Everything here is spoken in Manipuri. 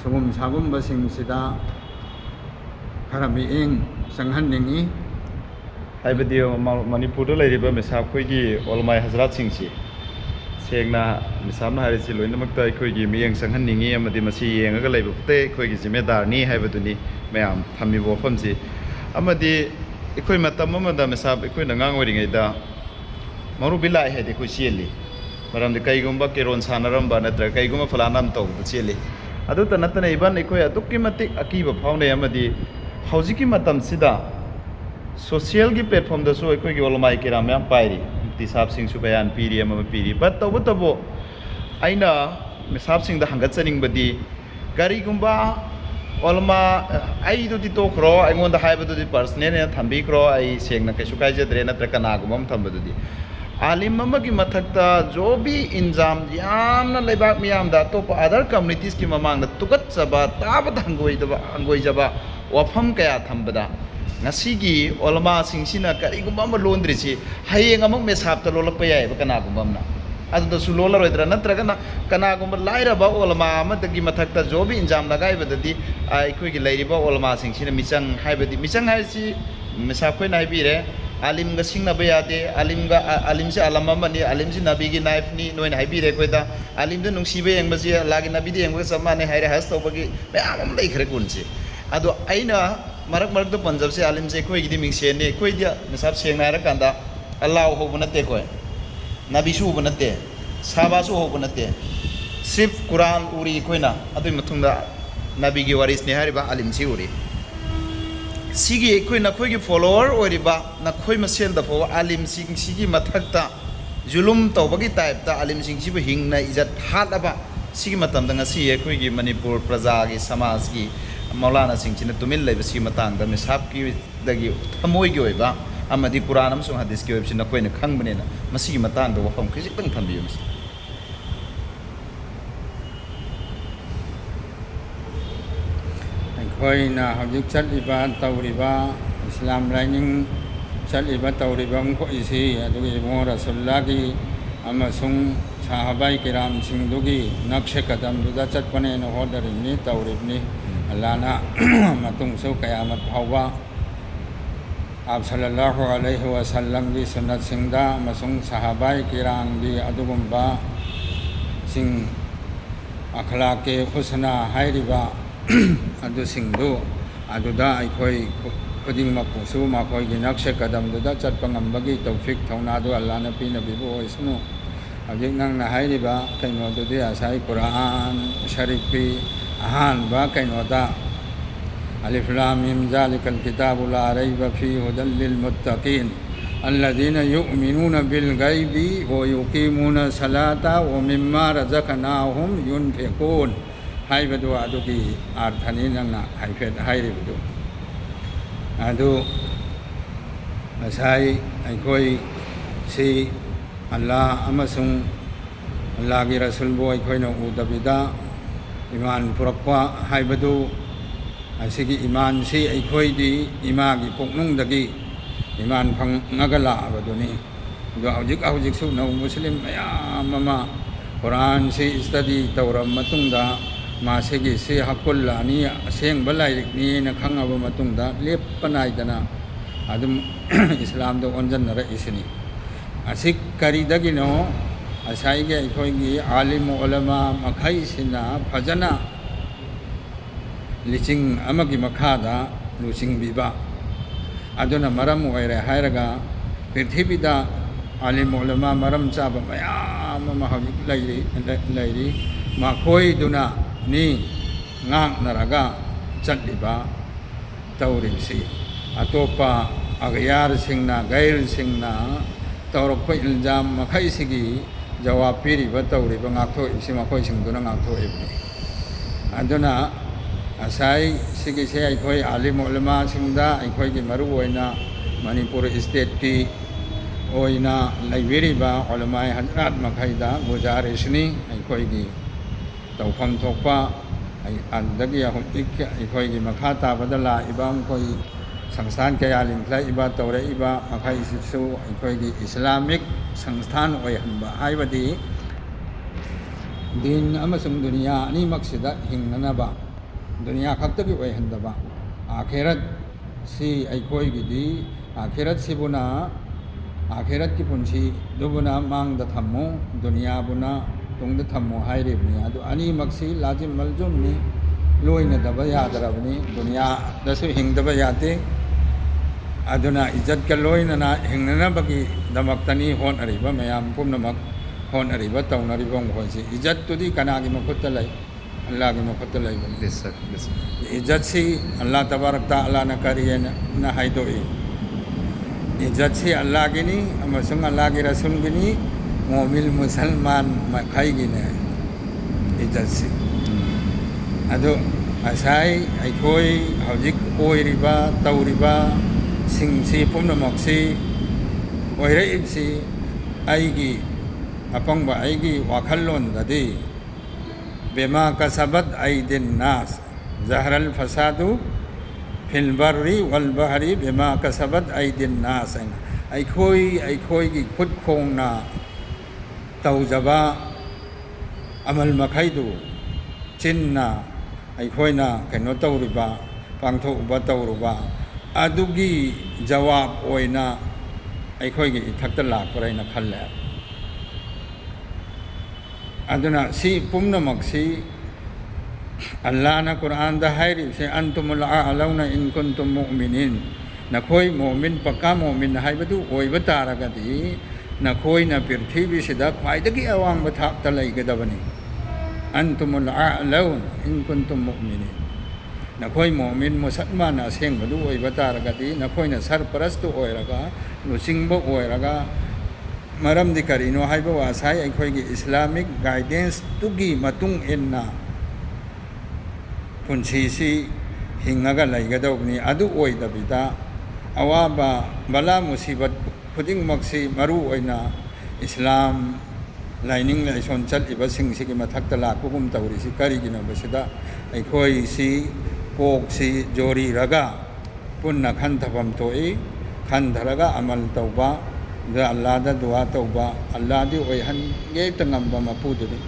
ꯁꯨꯒꯨꯝ ꯁꯥꯒꯨꯝꯕꯁꯤꯡꯁꯤꯗ ꯈꯔ ꯃꯤꯠꯌꯦꯡ ꯆꯪꯍꯟꯅꯤꯡꯉꯤ ꯍꯥꯏꯕꯗꯤ ꯃꯅꯤꯄꯨꯔꯗ ꯂꯩꯔꯤꯕ ꯃꯤꯁꯥꯞ ꯑꯩꯈꯣꯏꯒꯤ ꯑꯣꯂꯃꯥꯏ ꯍꯖꯔꯥꯠꯁꯤꯡꯁꯤ ꯁꯦꯡꯅ ꯃꯤꯁꯥꯞꯅ ꯍꯥꯏꯔꯤꯁꯤ ꯂꯣꯏꯅꯃꯛꯇ ꯑꯩꯈꯣꯏꯒꯤ ꯃꯤꯠꯌꯦꯡ ꯆꯪꯍꯟꯅꯤꯡꯉꯤ ꯑꯃꯗꯤ ꯃꯁꯤ ꯌꯦꯡꯉꯒ ꯂꯩꯕ ꯈꯛꯇ ꯑꯩꯈꯣꯏꯒꯤ ꯖꯤꯝꯃꯦꯗꯥꯔꯅꯤ ꯍꯥꯏꯕꯗꯨꯅꯤ ꯃꯌꯥꯝ ꯊꯝꯃꯤꯕ ꯋꯥꯐꯝꯁꯤ ꯑꯃꯗꯤ ꯑꯩꯈꯣꯏ ꯃꯇꯝ ꯑꯃꯗ ꯃꯤꯁꯥꯞ ꯑꯩꯈꯣꯏꯅ ꯑꯉꯥꯡ ꯑꯣꯏꯔꯤꯉꯩꯗ ꯃꯧꯔꯨꯕꯤ ꯂꯥꯛꯑꯦ ꯍꯥꯏꯗꯤ ꯑꯩꯈꯣꯏ ꯆꯦꯜꯂꯤ ꯃꯔꯝꯗꯤ ꯀꯩꯒꯨꯝꯕ ꯀꯦꯔꯣꯟ ꯁꯥꯟꯅꯔꯝꯕ ꯅꯠꯇ꯭ꯔꯒ ꯀꯩꯒꯨꯝꯕ ꯐꯂꯥꯅ ꯑꯃ ꯇꯧꯕꯗ ꯆꯦꯜꯂꯤ ꯑꯗꯨꯇ ꯅꯠꯇꯅ ꯏꯚꯟ ꯑꯩꯈꯣꯏ ꯑꯗꯨꯛꯀꯤ ꯃꯇꯤꯛ ꯑꯀꯤꯕ ꯐꯥꯎꯅꯩ ꯑꯃꯗꯤ ꯍꯧꯖꯤꯛꯀꯤ ꯃꯇꯝꯁꯤꯗ ꯁꯣꯁꯤꯌꯦꯜꯒꯤ ꯄ꯭ꯂꯦꯠꯐꯣꯝꯗꯁꯨ ꯑꯩꯈꯣꯏꯒꯤ ꯑꯣꯂꯃꯥꯏ ꯀꯦꯔꯥ ꯃꯌꯥꯝ ꯄꯥꯏꯔꯤ ꯃꯤꯁꯥꯞꯁꯤꯡꯁꯨ ꯕꯌꯥꯟ ꯄꯤꯔꯤ ꯑꯃ ꯄꯤꯔꯤ ꯕꯠ ꯇꯧꯕꯇꯕꯨ ꯑꯩꯅ ꯃꯤꯁꯥꯞꯁꯤꯡꯗ ꯍꯪꯒꯠꯆꯅꯤꯡꯕꯗꯤ ꯀꯔꯤꯒꯨꯝꯕ ꯑꯣꯂꯃꯥ ꯑꯩꯗꯨꯗꯤ ꯇꯣꯛꯈ꯭ꯔꯣ ꯑꯩꯉꯣꯟꯗ ꯍꯥꯏꯕꯗꯨꯗꯤ ꯄꯔꯁꯅꯦꯜꯅ ꯊꯝꯕꯤꯈ꯭ꯔꯣ ꯑꯩ ꯁꯦꯡꯅ ꯀꯩꯁꯨ ꯀꯥꯏꯖꯗ꯭ꯔꯦ ꯅꯠꯇ꯭ꯔꯒ ꯀꯅꯥꯒꯨꯝꯕ ꯑꯃ ꯊꯝꯕꯗꯨꯗꯤ ꯑꯥꯂꯤꯝ ꯑꯃꯒꯤ ꯃꯊꯛꯇ ꯖꯣꯕꯤ ꯏꯟꯖꯥꯝ ꯌꯥꯝꯅ ꯂꯩꯕꯥꯛ ꯃꯤꯌꯥꯝꯗ ꯑꯇꯣꯞꯄ ꯑꯗꯔ ꯀꯝꯃꯨꯅꯤꯇꯤꯁꯀꯤ ꯃꯃꯥꯡꯗ ꯇꯨꯀꯠꯆꯕ ꯇꯥꯕꯗ ꯍꯪꯒꯣꯏꯖꯕ ꯋꯥꯐꯝ ꯀꯌꯥ ꯊꯝꯕꯗ ꯉꯁꯤꯒꯤ ꯑꯣꯂꯃꯥꯁꯤꯡꯁꯤꯅ ꯀꯔꯤꯒꯨꯝꯕ ꯑꯃ ꯂꯣꯟꯗ꯭ꯔꯤꯁꯤ ꯍꯌꯦꯡ ꯑꯃꯨꯛ ꯃꯦꯁꯥꯞꯇ ꯂꯣꯜꯂꯛꯄ ꯌꯥꯏꯑꯕ ꯀꯅꯥꯒꯨꯝꯕ ꯑꯃꯅ ꯑꯗꯨꯗꯁꯨ ꯂꯣꯜꯂꯔꯣꯏꯗ꯭ꯔꯥ ꯅꯠꯇ꯭ꯔꯒꯅ ꯀꯅꯥꯒꯨꯝꯕ ꯂꯥꯏꯔꯕ ꯑꯣꯂꯃꯥ ꯑꯃꯗꯒꯤ ꯃꯊꯛꯇ ꯖꯣꯕꯤ ꯏꯟꯖꯥꯝ ꯂꯒꯥꯏꯕꯗꯗꯤ ꯑꯩꯈꯣꯏꯒꯤ ꯂꯩꯔꯤꯕ ꯑꯣꯂꯃꯥꯁꯤꯡꯁꯤꯅ ꯃꯤꯆꯪ ꯍꯥꯏꯕꯗꯤ ꯃꯤꯆꯪ ꯍꯥꯏꯔꯤꯁꯤ ꯃꯤꯁꯥꯞ ꯈꯣꯏꯅ ꯍꯥꯏꯕꯤꯔꯦ ꯑꯥꯂꯤꯝꯒ ꯁꯤꯡꯅꯕ ꯌꯥꯗꯦ ꯑꯥꯂꯤꯝꯁꯦ ꯑꯂꯝ ꯑꯃꯅꯤ ꯑꯥꯂꯤꯝꯁꯤ ꯅꯕꯤꯒꯤ ꯅꯥꯏꯐꯅꯤ ꯅꯣꯏꯅ ꯍꯥꯏꯕꯤꯔꯦ ꯑꯩꯈꯣꯏꯗ ꯑꯥꯂꯤꯝꯗ ꯅꯨꯡꯁꯤꯕ ꯌꯦꯡꯕꯁꯤ ꯑꯜꯂꯥꯍꯒꯤ ꯅꯕꯤꯗ ꯌꯦꯡꯕꯒ ꯆꯞ ꯃꯥꯟꯅꯩ ꯍꯥꯏꯔꯦ ꯍꯖ ꯇꯧꯕꯒꯤ ꯃꯌꯥꯝ ꯑꯃ ꯂꯩꯈ꯭ꯔꯦ ꯒꯨꯟꯁꯦ ꯑꯗꯣ ꯑꯩꯅ ꯃꯔꯛꯇ ꯄꯟꯖꯕꯁꯦ ꯑꯥꯂꯤꯝꯁꯦ ꯑꯩꯈꯣꯏꯒꯤꯗꯤ ꯃꯤꯡꯁꯦꯟꯅꯤ ꯑꯩꯈꯣꯏꯗꯤ ꯃꯤꯁꯥꯞ ꯁꯦꯡꯅ ꯍꯥꯏꯔꯀꯥꯟꯗ ꯑꯜꯂꯥꯍ ꯍꯧꯕ ꯅꯠꯇꯦ ꯑꯩꯈꯣꯏ ꯅꯕꯤꯁꯨ ꯎꯕ ꯅꯠꯇꯦ ꯁꯥꯕꯥꯁꯨ ꯍꯧꯕ ꯅꯠꯇꯦ ꯁꯤꯐ ꯀꯨꯔꯥꯟ ꯎꯔꯤ ꯑꯩꯈꯣꯏꯅ ꯑꯗꯨꯒꯤ ꯃꯇꯨꯡꯗ ꯅꯕꯤꯒꯤ ꯋꯥꯔꯤꯁꯅꯤ ꯍꯥꯏꯔꯤꯕ ꯑꯥꯂꯤꯝꯁꯤ ꯎꯔꯤ ꯁꯤꯒꯤ ꯑꯩꯈꯣꯏ ꯅꯈꯣꯏꯒꯤ ꯐꯣꯂꯣꯋꯔ ꯑꯣꯏꯔꯤꯕ ꯅꯈꯣꯏ ꯃꯁꯦꯟꯗ ꯐꯥꯎꯕ ꯑꯥꯂꯤꯝꯁꯤꯡꯁꯤꯒꯤ ꯃꯊꯛꯇ ꯖꯨꯂꯨꯝ ꯇꯧꯕꯒꯤ ꯇꯥꯏꯞꯇ ꯑꯥꯂꯤꯝꯁꯤꯡꯁꯤꯕꯨ ꯍꯤꯡꯅ ꯏꯖꯠ ꯍꯥꯠꯂꯕ ꯁꯤꯒꯤ ꯃꯇꯝꯗ ꯉꯁꯤ ꯑꯩꯈꯣꯏꯒꯤ ꯃꯅꯤꯄꯨꯔ ꯄ꯭ꯔꯖꯥꯒꯤ ꯁꯃꯥꯖꯒꯤ ꯃꯧꯂꯥꯅꯥꯁꯤꯡꯁꯤꯅ ꯇꯨꯃꯤꯟ ꯂꯩꯕꯁꯤꯒꯤ ꯃꯇꯥꯡꯗ ꯃꯤꯁꯥꯞꯀꯤꯗꯒꯤ ꯊꯃꯣꯏꯒꯤ ꯑꯣꯏꯕ ꯑꯃꯗꯤ ꯀꯨꯔꯥꯟ ꯑꯃꯁꯨꯡ ꯍꯗꯤꯁꯀꯤ ꯑꯣꯏꯕꯁꯤ ꯅꯈꯣꯏꯅ ꯈꯪꯕꯅꯤꯅ ꯃꯁꯤꯒꯤ ꯃꯇꯥꯡꯗ ꯋꯥꯐꯝ ꯈꯖꯤꯛꯇꯪ ꯊꯝꯕꯤꯌꯨ ꯃꯁꯤ ꯑꯩꯈꯣꯏꯅ ꯍꯧꯖꯤꯛ ꯆꯠꯂꯤꯕ ꯇꯧꯔꯤꯕ ꯏꯁꯂꯥꯝ ꯂꯥꯏꯅꯤꯡ ꯆꯠꯂꯤꯕ ꯇꯧꯔꯤꯕ ꯃꯈꯣꯏꯁꯤ ꯑꯗꯨꯒ ꯏꯕꯨꯡ ꯔꯁꯨꯜꯂꯥꯒꯤ ꯑꯃꯁꯨꯡ ꯁꯥꯍꯥꯕꯥꯏ ꯀꯤꯔꯥꯝꯁꯤꯡꯗꯨꯒꯤ ꯅꯛꯁꯦ ꯀꯗꯝꯗꯨꯗ ꯆꯠꯄꯅꯦꯅ ꯍꯣꯠꯅꯔꯤꯕꯅꯤ ꯇꯧꯔꯤꯕꯅꯤ ꯑꯜꯂꯥꯍꯅ ꯃꯇꯨꯡꯁꯨ ꯀꯌꯥꯃꯠ ꯐꯥꯎꯕ ꯁꯜꯂꯜꯂꯥꯍꯨ ꯑꯂꯩꯍꯤ ꯋꯁꯜꯂꯝꯒꯤ ꯁꯨꯟꯅꯠꯁꯤꯡꯗ ꯑꯃꯁꯨꯡ ꯁꯥꯍꯥꯕꯥꯏ ꯀꯤꯔꯥꯝꯒꯤ ꯑꯗꯨꯒꯨꯝꯕ ꯁꯤꯡ ꯑꯈꯂꯥꯛꯀꯤ ꯍꯨꯁꯅꯥ ꯍꯥꯏꯔꯤꯕ ꯑꯗꯨꯁꯤꯡꯗꯨ ꯑꯗꯨꯗ ꯑꯩꯈꯣꯏ ꯈꯨꯗꯤꯡꯃꯛꯄꯨꯁꯨ ꯃꯈꯣꯏꯒꯤ ꯅꯛꯁꯦ ꯀꯗꯝꯗꯨꯗ ꯆꯠꯄ ꯉꯝꯕꯒꯤ ꯇꯧꯐꯤꯛ ꯊꯧꯅꯥꯗꯨ ꯑꯜꯂꯥꯍꯅ ꯄꯤꯅꯕꯤꯕ ꯑꯣꯏꯁꯅꯨ ꯍꯧꯖꯤꯛ ꯅꯪꯅ ꯍꯥꯏꯔꯤꯕ ꯀꯩꯅꯣꯗꯨꯗꯤ ꯉꯁꯥꯏ ꯀꯨꯔꯥꯟ ꯁꯔꯤꯐꯀꯤ ꯑꯍꯥꯟꯕ ꯀꯩꯅꯣꯗ ألف لام ميم ذلك الكتاب لا ريب فيه هدى للمتقين الذين يؤمنون بالغيب ويقيمون الصلاة ومما رزقناهم ينفقون 하이버도 아두기 아르타니낭나 하이페드 하이리브도 아두 아사이 아이코이 시 알라 아마숭 알라기 라술보 아이코이나 우다비다 이만 부럭과 하이버도 아시기 이만시 아이코이디 이마기 폭농다기 이만 방나갈라 아바도니 도 아우직 수 무슬림 마야마마 쿠란시 스터디 tawram matungda 마세기 세 학골라니 생벌 라이릭니나 강하고 matungda leppanaidana adum islam도 onjannara isini asik karidagino asaige aikoigi alim ulama makhaisina phajana liching amagi makhada luching biba aduna maram oire hairaga prithibida alim ulama maram chaba mayam ama hagi lairi makhoi duna ni ngang naraga chatliba taurisi atopa agyar singna gair singna taurakpa iljam makhaisigi jawab piriba tauriba ngakho isi makhoi singduna ngakho ibni aduna asai sigi se akhoi alim ulama singda akhoi gi maru oina manipur state ki oina laibiriba ulama hadrat makhaida gujarisni akhoi gi tawfam thokpa andagi ahotik akhoi gi makha tabada la ibam koi sangstan kaya linklai iba tawre iba makhai sisu akhoi gi islamic sangstan oihamba haibadi din amasung dunia animaksida hingnanaba dunia khaktagi oihandaba akhirat si aikoigidi akhirat sibuna akhirat ki punsi dubuna mangda thammo dunia buna tungda thammo hairibni adu animaksi lazim maljumni loina daba yadarabni dunia dasu hingdaba yate aduna izzat ka loina na hingnanabagi damaktani hon ariba mayam pumnamak hon ariba taunariba mkhonsi izzat tudi kanagi makutta lai Allah ki makutta lai Yes, sir. Yes, sir. izzat si Allah tabarak taala na kariyana na haidoi izzat si Allah gini amasung Allah ki rasul gini mu'min musalman makai gini izzat si ado asai aikoi hojik oiriba tauriba singsi pumnamoksi oire ibsi aigi apangba aigi wakallon dadi bima kasabat aidin nas zahral fasadu fil barri wal bahri bima kasabat aidin nas aikoi gi khut khong na taujaba amal makhaidu chinna aikoi na keno tauriba pangtho uba tauruba adugi jawab oina aikoi gi ithakta lakparaina khalle aduna si pumnamaksi Allah na Quran da hairi se antumul a'launa in kuntum mu'minin nakhoi mu'min pakka mu'min haibadu oiba taragadi nakhoi na pirthibi sida khwaidagi awang bathak ta laigadabani antumul a'launa in kuntum mu'minin nakhoi mu'min musalman asengadu oiba taragadi nakhoi na sarparastu oiraga lusingbo oiraga maram di karino haiba wasai aikhoigi islamic guidance tugi matung enna punsi si hingaga laigadawni adu oidabida awaba bala musibat khuding maksi maru oina islam laining laison chal iba sing sigi mathakta lakugum tawri si karigina basida aikhoi si kok si jori raga punna khanthabam toi khandharaga amal tawba da Allah da dua tauba Allah di oihan ge tangamba mapuduri